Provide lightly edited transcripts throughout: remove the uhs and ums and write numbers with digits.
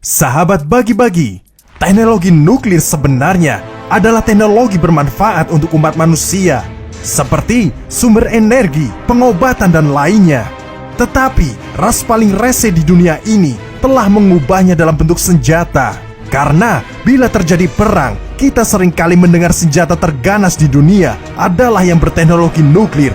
Sahabat bagi-bagi, teknologi nuklir sebenarnya adalah teknologi bermanfaat untuk umat manusia, seperti sumber energi, pengobatan, dan lainnya. Tetapi, ras paling rese di dunia ini telah mengubahnya dalam bentuk senjata. Karena bila terjadi perang, kita seringkali mendengar senjata terganas di dunia adalah yang berteknologi nuklir.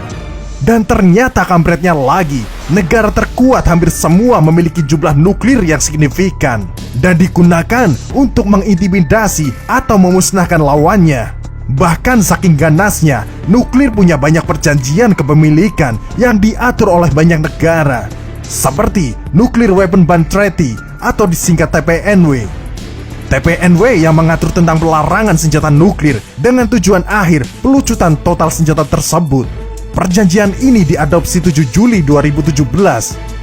Dan ternyata kampretnya lagi, negara terkuat hampir semua memiliki jumlah nuklir yang signifikan dan digunakan untuk mengintimidasi atau memusnahkan lawannya. Bahkan saking ganasnya, nuklir punya banyak perjanjian kepemilikan yang diatur oleh banyak negara, seperti Nuclear Weapon Ban Treaty atau disingkat TPNW. TPNW yang mengatur tentang pelarangan senjata nuklir dengan tujuan akhir pelucutan total senjata tersebut. Perjanjian ini diadopsi 7 Juli 2017.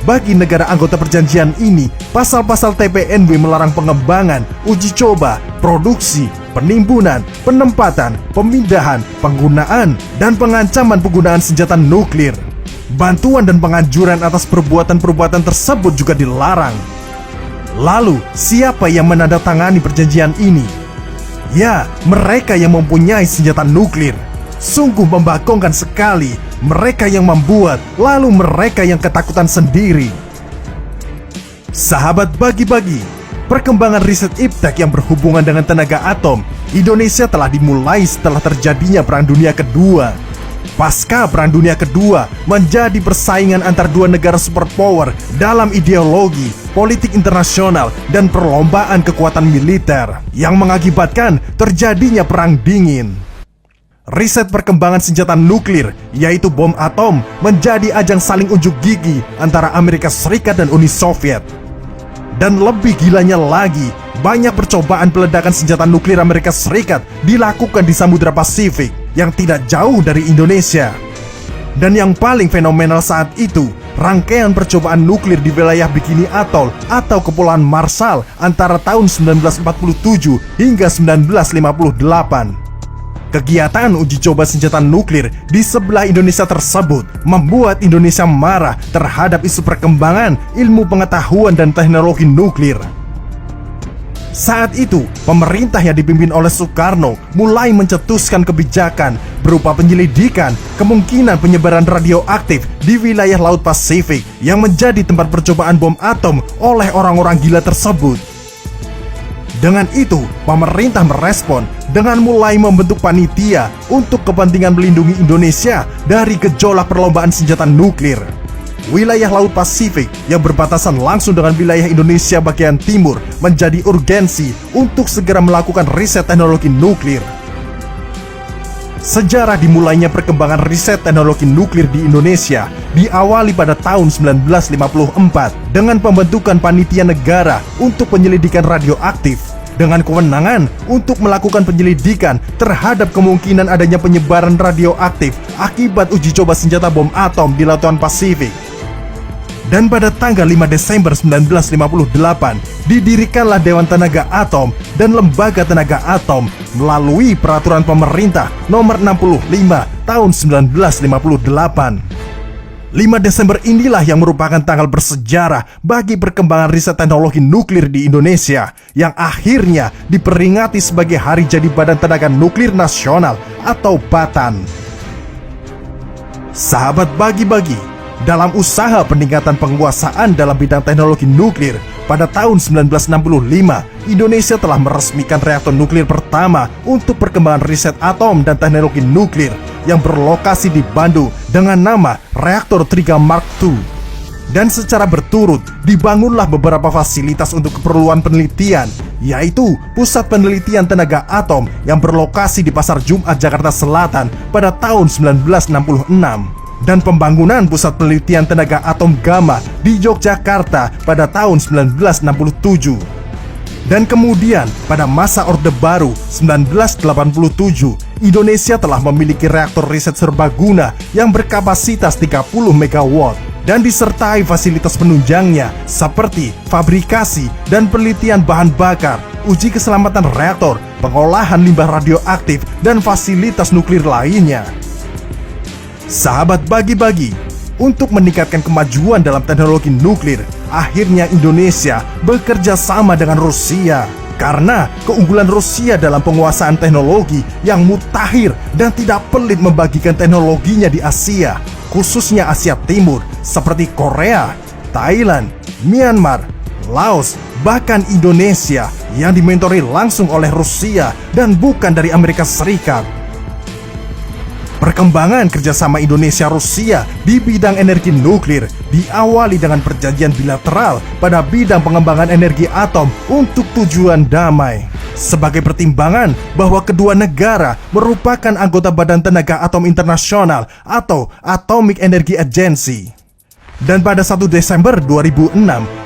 Bagi negara anggota perjanjian ini, pasal-pasal TPNW melarang pengembangan, uji coba, produksi, penimbunan, penempatan, pemindahan, penggunaan, dan pengancaman penggunaan senjata nuklir. Bantuan dan penganjuran atas perbuatan-perbuatan tersebut juga dilarang. Lalu, siapa yang menandatangani perjanjian ini? Ya, mereka yang mempunyai senjata nuklir. Sungguh membagongkan sekali, mereka yang membuat, lalu mereka yang ketakutan sendiri. Sahabat bagi-bagi, perkembangan riset iptek yang berhubungan dengan tenaga atom Indonesia telah dimulai setelah terjadinya Perang Dunia Kedua. Pasca Perang Dunia Kedua menjadi persaingan antar dua negara superpower dalam ideologi, politik internasional, dan perlombaan kekuatan militer yang mengakibatkan terjadinya Perang Dingin. Riset perkembangan senjata nuklir, yaitu bom atom, menjadi ajang saling unjuk gigi antara Amerika Serikat dan Uni Soviet. Dan lebih gilanya lagi, banyak percobaan peledakan senjata nuklir Amerika Serikat dilakukan di Samudra Pasifik yang tidak jauh dari Indonesia. Dan yang paling fenomenal saat itu, rangkaian percobaan nuklir di wilayah Bikini Atoll atau Kepulauan Marshall antara tahun 1947 hingga 1958. Kegiatan uji coba senjata nuklir di sebelah Indonesia tersebut membuat Indonesia marah terhadap isu perkembangan ilmu pengetahuan dan teknologi nuklir. Saat itu, pemerintah yang dipimpin oleh Soekarno mulai mencetuskan kebijakan berupa penyelidikan kemungkinan penyebaran radioaktif di wilayah Laut Pasifik yang menjadi tempat percobaan bom atom oleh orang-orang gila tersebut. Dengan itu, pemerintah merespon dengan mulai membentuk panitia untuk kepentingan melindungi Indonesia dari gejolak perlombaan senjata nuklir. Wilayah Laut Pasifik yang berbatasan langsung dengan wilayah Indonesia bagian timur menjadi urgensi untuk segera melakukan riset teknologi nuklir. Sejarah dimulainya perkembangan riset teknologi nuklir di Indonesia diawali pada tahun 1954 dengan pembentukan panitia negara untuk penyelidikan radioaktif dengan kewenangan untuk melakukan penyelidikan terhadap kemungkinan adanya penyebaran radioaktif akibat uji coba senjata bom atom di Lautan Pasifik. Dan pada tanggal 5 Desember 1958, didirikanlah Dewan Tenaga Atom dan Lembaga Tenaga Atom melalui Peraturan Pemerintah Nomor 65 Tahun 1958. 5 Desember inilah yang merupakan tanggal bersejarah bagi perkembangan riset teknologi nuklir di Indonesia yang akhirnya diperingati sebagai Hari Jadi Badan Tenaga Nuklir Nasional atau BATN. Sahabat bagi-bagi, dalam usaha peningkatan penguasaan dalam bidang teknologi nuklir, pada tahun 1965, Indonesia telah meresmikan reaktor nuklir pertama untuk perkembangan riset atom dan teknologi nuklir yang berlokasi di Bandung dengan nama Reaktor Triga Mark II. Dan secara berturut dibangunlah beberapa fasilitas untuk keperluan penelitian, yaitu Pusat Penelitian Tenaga Atom yang berlokasi di Pasar Jumat, Jakarta Selatan pada tahun 1966. Dan pembangunan Pusat Penelitian Tenaga Atom Gamma di Yogyakarta pada tahun 1967. Dan kemudian pada masa Orde Baru 1987, Indonesia telah memiliki reaktor riset serbaguna yang berkapasitas 30 MW dan disertai fasilitas penunjangnya seperti fabrikasi dan penelitian bahan bakar, uji keselamatan reaktor, pengolahan limbah radioaktif, dan fasilitas nuklir lainnya. Sahabat bagi-bagi, untuk meningkatkan kemajuan dalam teknologi nuklir, akhirnya Indonesia bekerja sama dengan Rusia. Karena keunggulan Rusia dalam penguasaan teknologi yang mutakhir dan tidak pelit membagikan teknologinya di Asia, khususnya Asia Timur, seperti Korea, Thailand, Myanmar, Laos, bahkan Indonesia yang dimentori langsung oleh Rusia dan bukan dari Amerika Serikat. Perkembangan kerjasama Indonesia-Rusia di bidang energi nuklir diawali dengan perjanjian bilateral pada bidang pengembangan energi atom untuk tujuan damai. Sebagai pertimbangan bahwa kedua negara merupakan anggota Badan Tenaga Atom Internasional atau Atomic Energy Agency. Dan pada 1 Desember 2006,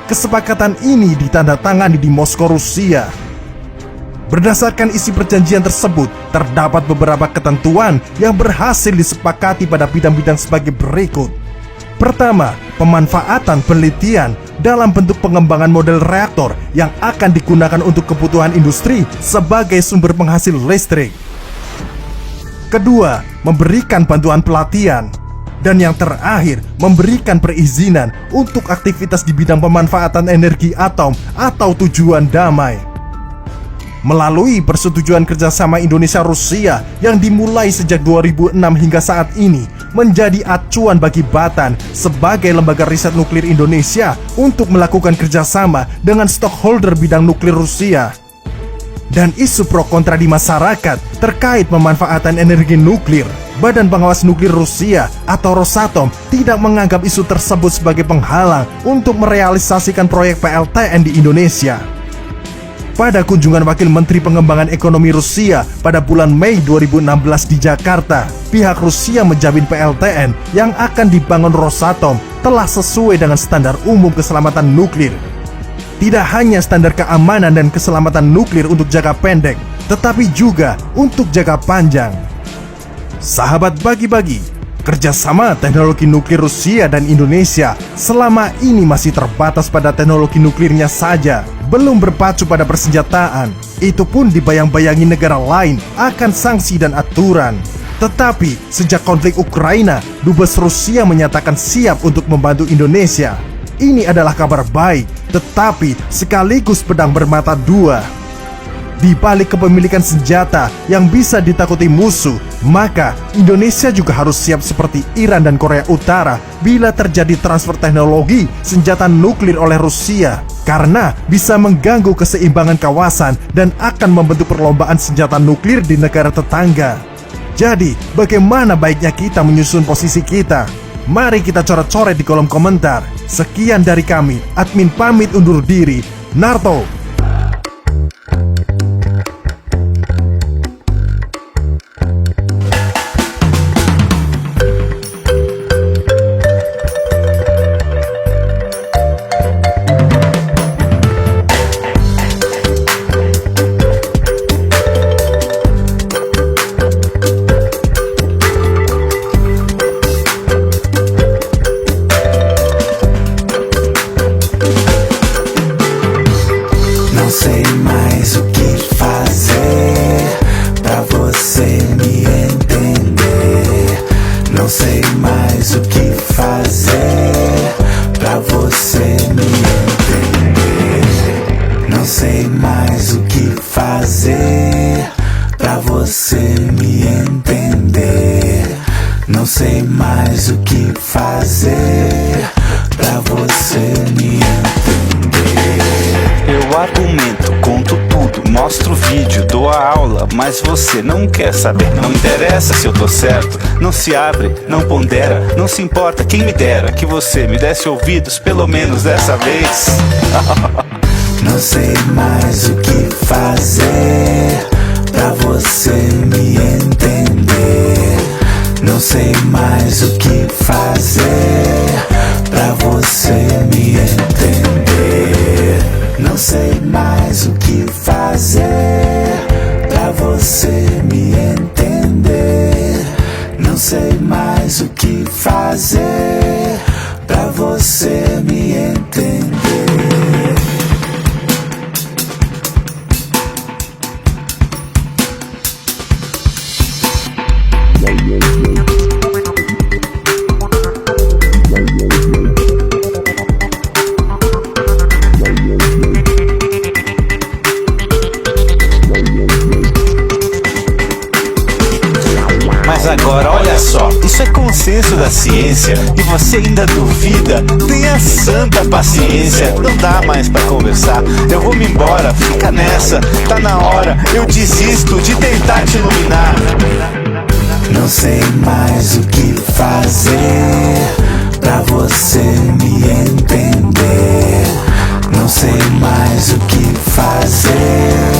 kesepakatan ini ditandatangani di Moskow, Rusia. Berdasarkan isi perjanjian tersebut, terdapat beberapa ketentuan yang berhasil disepakati pada bidang-bidang sebagai berikut. Pertama, pemanfaatan penelitian dalam bentuk pengembangan model reaktor yang akan digunakan untuk kebutuhan industri sebagai sumber penghasil listrik. Kedua, memberikan bantuan pelatihan. Dan yang terakhir, memberikan perizinan untuk aktivitas di bidang pemanfaatan energi atom atau tujuan damai. Melalui persetujuan kerjasama Indonesia-Rusia yang dimulai sejak 2006 hingga saat ini menjadi acuan bagi Batan sebagai lembaga riset nuklir Indonesia untuk melakukan kerjasama dengan stockholder bidang nuklir Rusia. Dan isu pro kontra di masyarakat terkait pemanfaatan energi nuklir, Badan Pengawas Nuklir Rusia atau Rosatom tidak menganggap isu tersebut sebagai penghalang untuk merealisasikan proyek PLTN di Indonesia. Pada kunjungan Wakil Menteri Pengembangan Ekonomi Rusia pada bulan Mei 2016 di Jakarta, pihak Rusia menjamin PLTN yang akan dibangun Rosatom telah sesuai dengan standar umum keselamatan nuklir. Tidak hanya standar keamanan dan keselamatan nuklir untuk jangka pendek, tetapi juga untuk jangka panjang. Sahabat bagi-bagi, kerjasama teknologi nuklir Rusia dan Indonesia selama ini masih terbatas pada teknologi nuklirnya saja, belum berpacu pada persenjataan. Itu pun dibayang-bayangi negara lain akan sanksi dan aturan. Tetapi sejak konflik Ukraina, Dubes Rusia menyatakan siap untuk membantu Indonesia. Ini adalah kabar baik, tetapi sekaligus pedang bermata dua. Di balik kepemilikan senjata yang bisa ditakuti musuh, maka Indonesia juga harus siap seperti Iran dan Korea Utara bila terjadi transfer teknologi senjata nuklir oleh Rusia, karena bisa mengganggu keseimbangan kawasan dan akan membentuk perlombaan senjata nuklir di negara tetangga. Jadi, bagaimana baiknya kita menyusun posisi kita? Mari kita coret-coret di kolom komentar. Sekian dari kami, admin pamit undur diri, Narto. Não sei mais o que fazer pra você me entender. Eu argumento, conto tudo, mostro vídeo, dou a aula, mas você não quer saber. Não interessa se eu tô certo, não se abre, não pondera, não se importa, quem me dera que você me desse ouvidos pelo menos dessa vez. Não sei mais o que fazer pra você me entender. Não sei mais o que fazer pra você me entender. Não sei mais o que fazer pra você me entender. Não sei mais o que fazer pra você me entender. senso da ciência e você ainda duvida, tenha santa paciência. Não dá mais pra conversar, eu vou me embora, fica nessa, tá na hora, eu desisto de tentar te iluminar. Não sei mais o que fazer pra você me entender. Não sei mais o que fazer